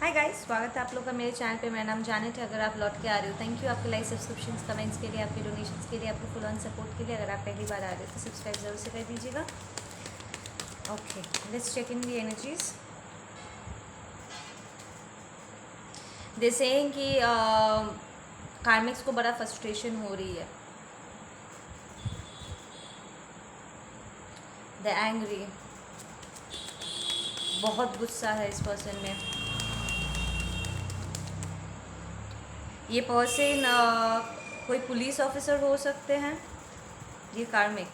Hi guys, स्वागत है आप लोग का मेरे चैनल पे। मेरा नाम जानेट है। अगर आप लौट के आ रहे हो, थैंक यू आपके लाइक सब्सक्रिप्शंस कमेंट्स के लिए, आपके डोनेशंस के लिए, आपके फुल ऑन सपोर्ट के लिए। अगर आप पहली बार आ रहे हो तो सब्सक्राइब जरूर से कर दीजिएगा। Okay, let's check in the energies. जैसे कि कार्मिक्स को बड़ा फ्रस्ट्रेशन हो रही है। द एंग्री, बहुत गुस्सा है इस पर्सन में। ये पर्सन कोई पुलिस ऑफिसर हो सकते हैं। ये कार्मिक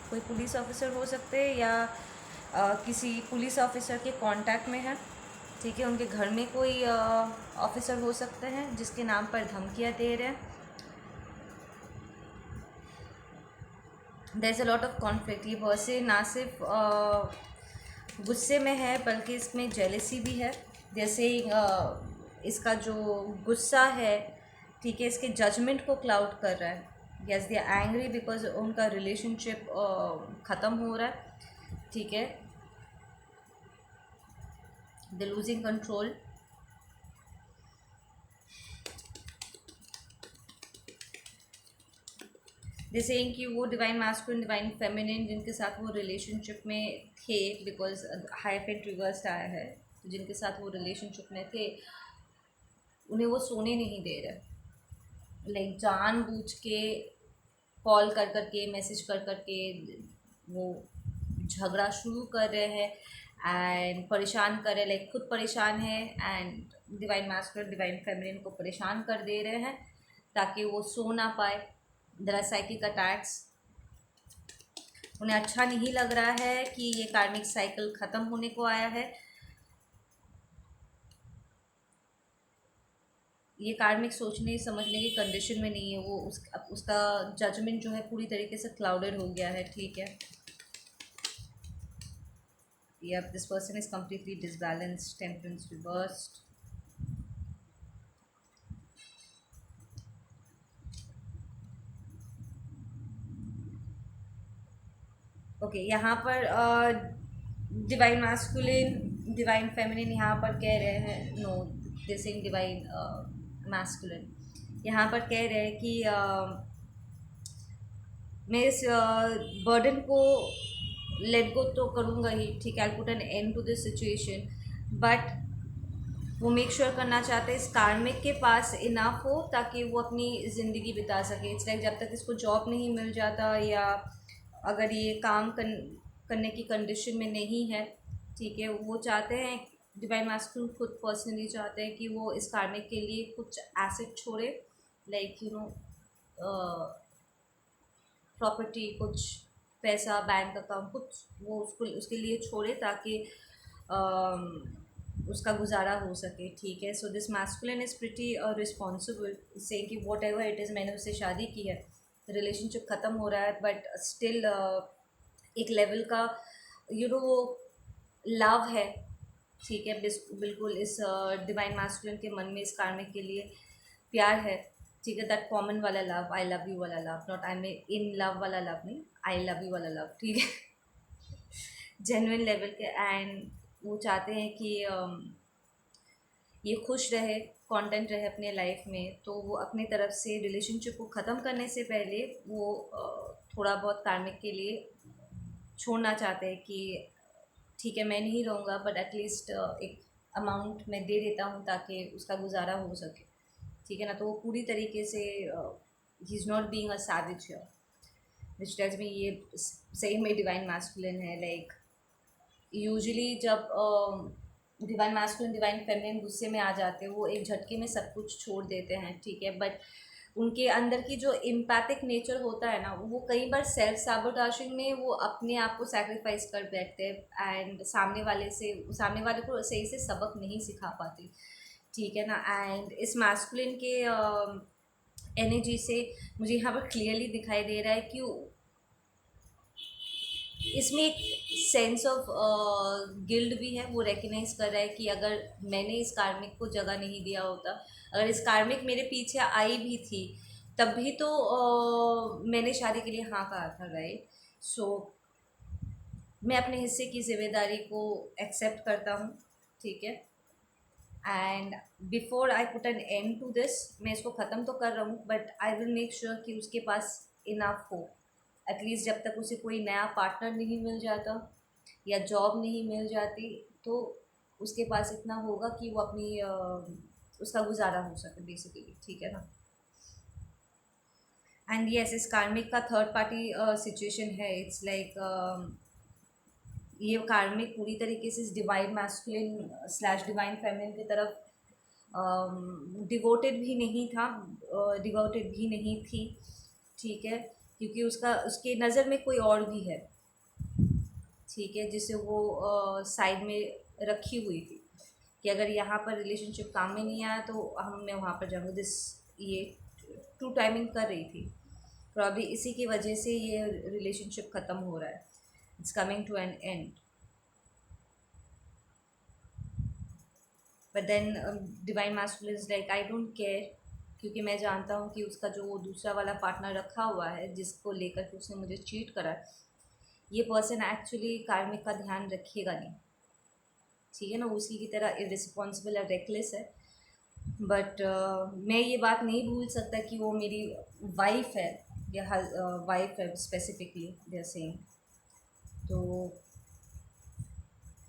कोई पुलिस ऑफिसर हो सकते हैं या किसी पुलिस ऑफिसर के कांटेक्ट में है। ठीक है, उनके घर में कोई ऑफिसर हो सकते हैं जिसके नाम पर धमकियां दे रहे हैं। There is a lot of conflict. ये बहुत से ना सिर्फ गुस्से में है बल्कि इसमें जेलसी भी है। जैसे इसका जो गुस्सा है, ठीक है, इसके जजमेंट को क्लाउड कर रहा है। Yes, they are angry because उनका रिलेशनशिप ख़त्म हो रहा है। ठीक है, दे लूजिंग कंट्रोल। जैसे कि वो डिवाइन मास्कुलिन डिवाइन फेमिनिन जिनके साथ वो रिलेशनशिप में थे, बिकॉज हाइफेंट रिवर्स आया है, तो जिनके साथ वो रिलेशनशिप में थे उन्हें वो सोने नहीं दे रहे। लाइक जानबूझ के कॉल कर कर के, मैसेज कर कर के वो झगड़ा शुरू कर रहे हैं एंड परेशान कर रहे हैं। लाइक खुद परेशान है and divine masculine divine feminine को परेशान कर दे रहे हैं ताकि वो सो ना पाए। There are psychic attacks. उन्हें अच्छा नहीं लग रहा है कि ये कार्मिक साइकिल ख़त्म होने को आया है। ये कार्मिक सोचने समझने की कंडीशन में नहीं है। वो उसका जजमेंट जो है पूरी तरीके से क्लाउडेड हो गया है। ठीक है, yep, this person is completely disbalanced, temperance reversed. Okay, यहाँ पर डिवाइन मास्कुलिन डिवाइन फेमिनिन यहाँ पर कह रहे हैं, no this in divine masculine यहाँ पर कह रहे हैं कि मैं इस बर्डन को लेट गो तो करूँगा ही। ठीक है, I put an end to this situation, but वो मेक श्योर करना चाहते हैं इस कार्मिक के पास इनफ हो ताकि वो अपनी ज़िंदगी बिता सके। इट्स लाइक जब तक इसको जॉब नहीं मिल जाता या अगर ये काम करने की कंडीशन में नहीं है, ठीक है, वो चाहते हैं, डिवाइन मास्कुलिन खुद पर्सनली चाहते हैं कि वो इस कार्मिक के लिए कुछ एसेट छोड़े, लाइक यू नो प्रॉपर्टी, कुछ पैसा, बैंक अकाउंट, कुछ वो उसको उसके लिए छोड़े ताकि उसका गुजारा हो सके। ठीक है, so this masculine is pretty responsible, से कि वॉट एवर इट इज़, मैंने उससे शादी की है, रिलेशनशिप ख़त्म हो रहा है, बट स्टिल एक लेवल का वो लव है। ठीक है, बिल्कुल इस डिवाइन मास्कुलिन के मन में इस कार्मिक के लिए प्यार है। ठीक है, दैट कॉमन वाला लव, आई लव यू वाला लव, नॉट आई में इन लव वाला लव नहीं, आई लव यू वाला लव। ठीक है, जेन्युइन लेवल के। एंड वो चाहते हैं कि ये खुश रहे, कंटेंट रहे अपने लाइफ में। तो वो अपनी तरफ से रिलेशनशिप को ख़त्म करने से पहले वो थोड़ा बहुत कार्मिक के लिए छोड़ना चाहते हैं कि ठीक है मैं नहीं रहूँगा बट एटलीस्ट एक अमाउंट मैं दे देता हूँ ताकि उसका गुजारा हो सके। ठीक है ना, तो वो पूरी तरीके से he is not being a savage here, which tells me ये सही में डिवाइन मास्कुलिन है। लाइक यूजुअली जब डिवाइन मास्कुलिन डिवाइन फेमिनिन गुस्से में आ जाते हैं वो एक झटके में सब कुछ छोड़ देते हैं। ठीक है, बट उनके अंदर की जो एम्पैथिक नेचर होता है ना, वो कई बार सेल्फ साबोटाजिंग में वो अपने आप को सैक्रिफाइस कर बैठते हैं एंड सामने वाले को सही से सबक नहीं सिखा पाते। ठीक है ना, एंड इस मास्कुलिन के एनर्जी से मुझे यहाँ पर क्लियरली दिखाई दे रहा है कि इसमें एक सेंस ऑफ गिल्ड भी है। वो रेकग्नाइज कर रहा है कि अगर मैंने इस कार्मिक को जगह नहीं दिया होता, अगर इस कार्मिक मेरे पीछे आई भी थी तब भी तो मैंने शादी के लिए हाँ कहा था, राइट। सो मैं अपने हिस्से की जिम्मेदारी को एक्सेप्ट करता हूँ। ठीक है, and before I put an end to this, मैं इसको ख़त्म तो कर रहा हूँ but I will make sure कि उसके पास इनफ हो, एटलीस्ट जब तक उसे कोई नया पार्टनर नहीं मिल जाता या जॉब नहीं मिल जाती, तो उसके पास इतना होगा कि वो अपनी उसका गुजारा हो सके बेसिकली, ठीक है ना। एंड यस, इस कार्मिक का थर्ड पार्टी सिचुएशन है। इट्स लाइक ये कार्मिक पूरी तरीके से divine masculine slash divine feminine की तरफ डिवोटेड भी नहीं था, डिवोटेड भी नहीं थी, ठीक है, क्योंकि उसका उसके नज़र में कोई और भी है, ठीक है, जिसे वो साइड में रखी हुई थी कि अगर यहाँ पर रिलेशनशिप काम में नहीं आया तो मैं वहाँ पर जाऊँगी। दिस ये ट्रू टाइमिंग कर रही थी, तो अभी इसी की वजह से ये रिलेशनशिप ख़त्म हो रहा है, it's coming to an end. But then divine masculine is like I don't care, क्योंकि मैं जानता हूँ कि उसका जो दूसरा वाला पार्टनर रखा हुआ है जिसको लेकर के उसने मुझे चीट करा, ये पर्सन एक्चुअली कार्मिक का ध्यान रखेगा नहीं, ठीक है ना, उसी की तरह इररिस्पॉन्सिबल और रेकलेस है। बट मैं ये बात नहीं भूल सकता कि वो मेरी वाइफ है या वाइफ है स्पेसिफिकली दे सेम, तो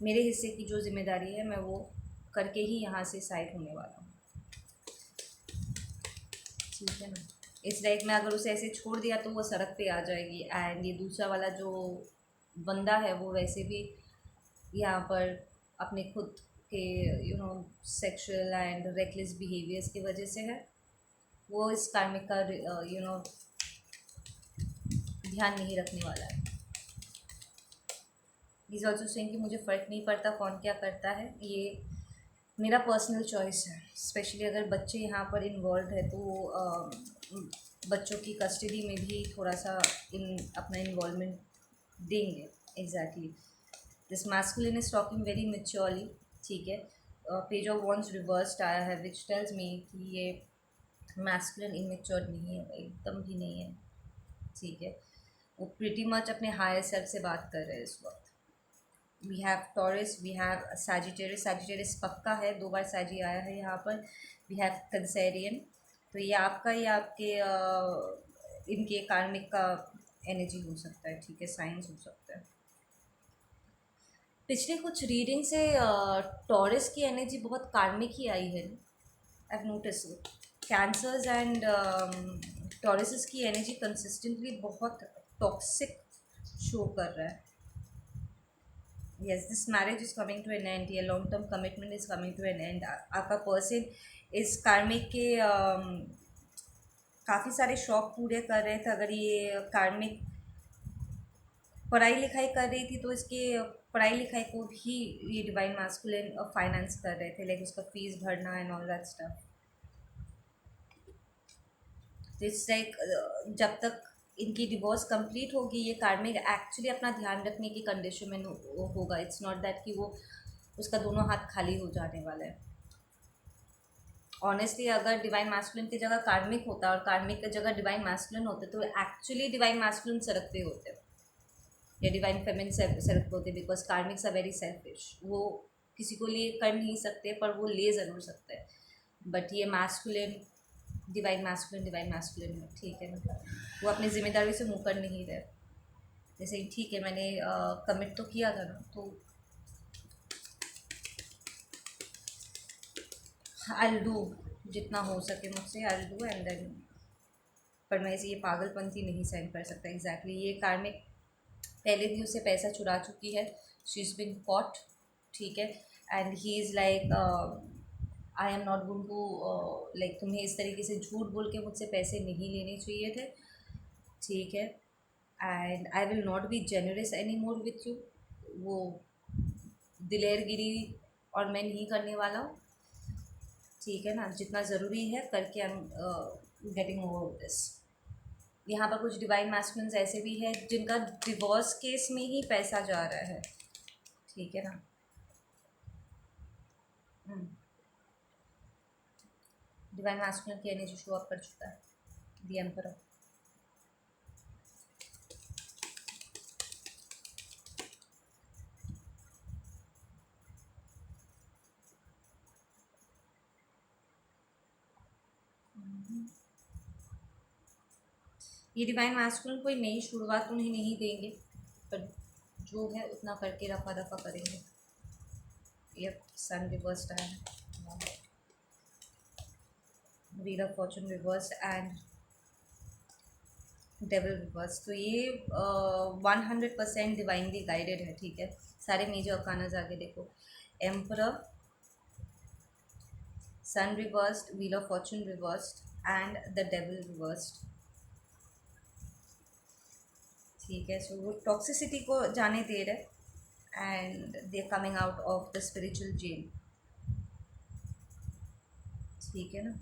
मेरे हिस्से की जो जिम्मेदारी है मैं वो करके ही यहाँ से साइड होने वाला हूँ, ठीक है ना। इस लाइक मैं अगर उसे ऐसे छोड़ दिया तो वो सड़क पे आ जाएगी, एंड ये दूसरा वाला जो बंदा है वो वैसे भी यहाँ पर अपने खुद के सेक्सुअल एंड रेकलेस बिहेवियर्स की वजह से है, वो इस कार्मिक का ध्यान नहीं रखने वाला है। इज ऑल्सो सेइंग कि मुझे फ़र्क नहीं पड़ता कौन क्या करता है, ये मेरा पर्सनल चॉइस है, स्पेशली अगर बच्चे यहाँ पर इन्वॉल्व है तो बच्चों की कस्टडी में भी थोड़ा सा अपना इन्वॉल्वमेंट देंगे। Exactly, this masculine is talking very maturely, ठीक है। पेज ऑफ वॉन्ड्स रिवर्स्ड आया है विच टेल्स मी कि ये मैस्कुलिन इमेच्योर नहीं है, एकदम भी नहीं है, ठीक है। वो प्रिटी मच अपने हायर सेल्फ से बात कर रहे हैं इस वक्त। We have Taurus, we have Sagittarius, Sagittarius पक्का है, 2 बार सैजी आया है यहाँ पर। वी हैव कंसेरियन, तो ये आपका या आपके इनके कार्मिक का एनर्जी हो सकता है, ठीक है, साइंस हो सकता है। पिछले कुछ रीडिंग से टॉरस की एनर्जी बहुत कार्मिक ही आई है, I have notice. Cancers and Tauruses की एनर्जी कंसिस्टेंटली बहुत टॉक्सिक शो कर रहा है। Yes, this marriage is coming to an end, ये long term commitment is coming to an end। आपका पर्सन इस कार्मिक के काफ़ी सारे शौक पूरे कर रहे थे। अगर ये कार्मिक पढ़ाई लिखाई कर रही थी तो इसके पढ़ाई लिखाई को भी ये डिवाइन मास्कुलिन फाइनेंस कर रहे थे, लाइक उसका फीस भरना एंड ऑल दैट स्टफ। तो इट्स लाइक जब तक इनकी डिवोर्स कंप्लीट होगी ये कार्मिक एक्चुअली अपना ध्यान रखने की कंडीशन में होगा। इट्स नॉट दैट कि वो उसका दोनों हाथ खाली हो जाने वाला है। ऑनेस्टली अगर डिवाइन मैस्कुलिन की जगह कार्मिक होता और कार्मिक की जगह डिवाइन मैस्कुलिन होते तो एक्चुअली डिवाइन मैस्कुलिन सड़कते होते या डिवाइन फेमिनिन सड़कते होते, because karmics are very selfish. वो किसी को लिए कर नहीं सकते पर वो ले ज़रूर सकते हैं, बट ये मैस्कुलिन डिवाइन मैस्कुलिन है, ठीक है ना, वो अपनी जिम्मेदारी से मुँह कर नहीं रहे। जैसे ही ठीक है मैंने कमिट तो किया था ना, तो आई डू जितना हो सके मुझसे, आई डू एंड देन, पर मैं इसे ये पागलपंथी नहीं सहन कर सकता। एग्जैक्टली ये कार्मिक पहले भी उससे पैसा चुरा चुकी है, शी इज़ बिन कॉट, ठीक है, and he is like I am not going to like तुम्हें इस तरीके से झूठ बोल के मुझसे पैसे नहीं लेने चाहिए थे, ठीक है, and I will not be generous any more with you. वो दिलेरगिरी और मैं नहीं करने वाला हूँ, ठीक है ना, जितना ज़रूरी है करके I am getting over this. यहाँ पर कुछ डिवाइन मैस्कुलिन्स ऐसे भी है जिनका डिवोर्स केस में ही पैसा जा रहा है, ठीक है ना। डिवाइन मैस्कुलिन की एनर्जी शो अप कर चुका है, द एम्परर। ये डिवाइन मास्कुलिन कोई नई शुरुआत उन्हें नहीं देंगे, पर जो है उतना करके रफा दफा करेंगे। ये सन रिवर्स आया है, wheel of Fortune reverse and devil reverse. तो ये 100% डिवाइनली गाइडेड है, ठीक है। सारे मेजर अरकानास आगे देखो, emperor, sun reversed, wheel of fortune reversed and the devil reversed, ठीक है। सो वो टॉक्सिसिटी को जाने दे रहे and they coming out of the spiritual jail, ठीक है ना।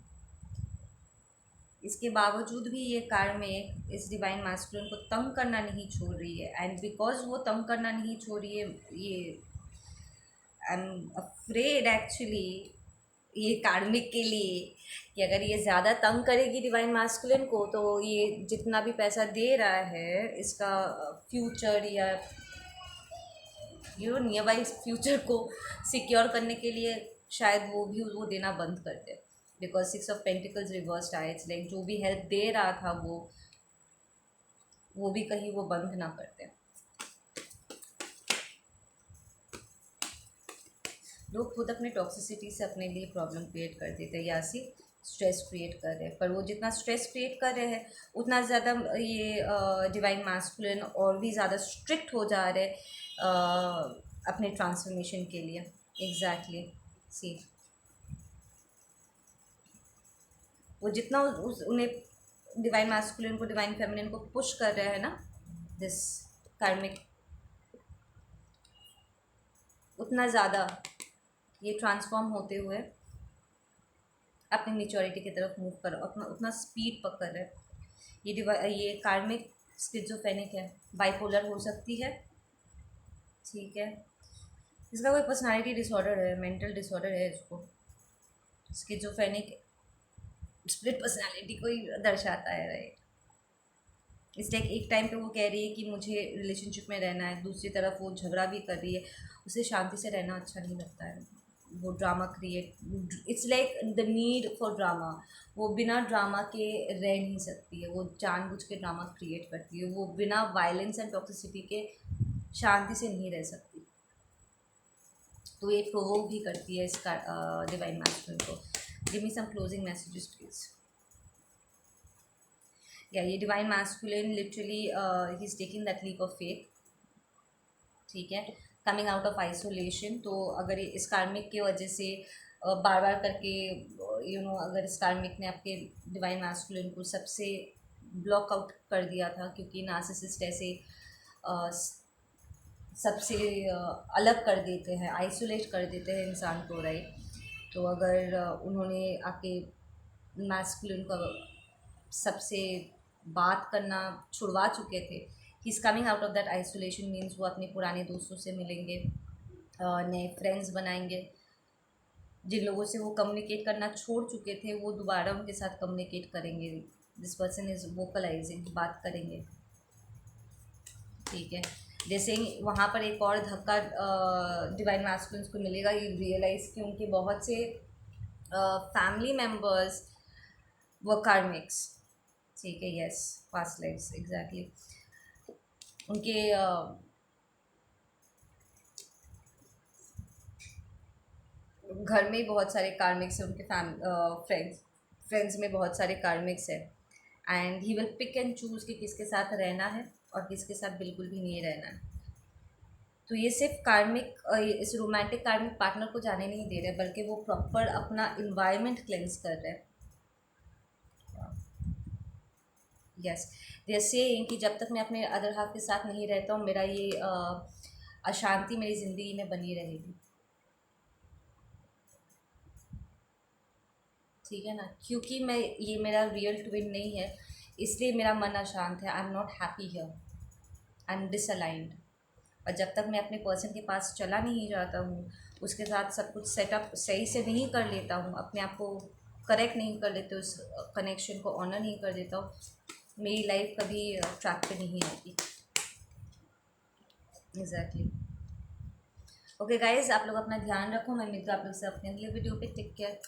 इसके बावजूद भी ये कार्मिक इस डिवाइन मास्कुलिन को तंग करना नहीं छोड़ रही है, एंड बिकॉज वो तंग करना नहीं छोड़ रही है, ये आई एम अफ्रेड एक्चुअली ये कार्मिक के लिए कि अगर ये ज़्यादा तंग करेगी डिवाइन मास्कुलिन को तो ये जितना भी पैसा दे रहा है इसका फ्यूचर या नियर बाई फ्यूचर को सिक्योर करने के लिए शायद वो देना बंद कर दे, बिकॉज 6 ऑफ पेंटिकल्स रिवर्स्ड आए। इट्स लाइक जो भी हेल्प दे रहा था वो भी कहीं वो बंद ना करते। लोग खुद अपने टॉक्सिसिटी से अपने लिए प्रॉब्लम क्रिएट कर देते हैं या सी स्ट्रेस क्रिएट कर रहे हैं, पर वो जितना स्ट्रेस क्रिएट कर रहे हैं उतना ज़्यादा ये डिवाइन मास्कुलिन और भी ज़्यादा स्ट्रिक्ट हो जा रहे अपने ट्रांसफॉर्मेशन के लिए। एग्जैक्टली सी वो जितना उन्हें डिवाइन मास्कुलिन को डिवाइन फेमिनिन को पुश कर रहे हैं ना दिस कार्मिक, उतना ज़्यादा ये ट्रांसफॉर्म होते हुए अपनी मेच्योरिटी की तरफ मूव कर उतना स्पीड पकड़ रहे। ये कार्मिक स्किज़ोफ्रेनिक है, बाइपोलर हो सकती है, ठीक है। इसका कोई पर्सनालिटी डिसऑर्डर है, मेंटल डिसऑर्डर है, इसको स्किज़ोफ्रेनिक स्प्लिट पर्सनालिटी को ही दर्शाता है, राइट। इसलिए एक टाइम पे वो कह रही है कि मुझे रिलेशनशिप में रहना है, दूसरी तरफ वो झगड़ा भी कर रही है, उसे शांति से रहना अच्छा नहीं लगता है, वो drama create, it's like the need for drama. वो बिना ड्रामा के रह नहीं सकती है, वो जानबूझ के ड्रामा क्रिएट करती है, वो बिना वायलेंस एंड टॉक्सिसिटी के शांति से नहीं रह सकती। तो ये प्रोवोक भी करती है इसका डिवाइन मास्कुलिन को। Give me some closing messages please. या ये divine masculine literally he is taking that leap of faith, ठीक है, कमिंग आउट ऑफ आइसोलेशन। तो अगर इस कार्मिक की वजह से बार बार करके अगर इस कार्मिक ने आपके डिवाइन मास्कुलिन को सबसे ब्लॉक आउट कर दिया था, क्योंकि नार्सिसिस्ट ऐसे सबसे अलग कर देते हैं, आइसोलेट कर देते हैं इंसान को, राइट। तो अगर उन्होंने आपके मास्कुलिन का सबसे बात करना छुड़वा चुके थे, he is coming out of that isolation, means वो अपने पुराने दोस्तों से मिलेंगे, नए फ्रेंड्स बनाएंगे, जिन लोगों से वो कम्युनिकेट करना छोड़ चुके थे वो दोबारा उनके साथ कम्युनिकेट करेंगे। दिस पर्सन इज़ वोकलाइजिंग, बात करेंगे, ठीक है। जैसे वहाँ पर एक और धक्का डिवाइन मास्कुलिन को मिलेगा, ये रियलाइज़ कि उनके बहुत से फैमिली मेम्बर्स वो कार्मिक्स, ठीक है, यस, पास्ट लाइफ्स, एग्जैक्टली। उनके घर में बहुत सारे कार्मिक्स हैं, उनके फ्रेंड्स में बहुत सारे कार्मिक्स हैं, and he will pick and choose कि किसके साथ रहना है और किसके साथ बिल्कुल भी नहीं रहना है। तो ये सिर्फ कार्मिक इस रोमांटिक कार्मिक पार्टनर को जाने नहीं दे रहे, बल्कि वो प्रॉपर अपना इन्वायरमेंट क्लेंस कर रहे हैं। यस, दे सेइंग कि जब तक मैं अपने अदर हाफ के साथ नहीं रहता हूँ मेरा ये अशांति मेरी ज़िंदगी में बनी रहेगी, ठीक है ना। क्योंकि ये मेरा रियल ट्विन नहीं है, इसलिए मेरा मन अशांत है, I am not happy here, I am disaligned. और जब तक मैं अपने पर्सन के पास चला नहीं जाता हूँ, उसके साथ सब कुछ सेटअप सही से नहीं कर लेता हूँ, अपने आप को करेक्ट नहीं कर लेते, उस कनेक्शन को ऑनर नहीं कर देता हूँ, मेरी लाइफ कभी ट्रैक पे नहीं आएगी। एग्जैक्टली। ओके गाइज, आप लोग अपना ध्यान रखो, मैं मिलता हूँ आप लोग से अपने अगले वीडियो पे। Take care.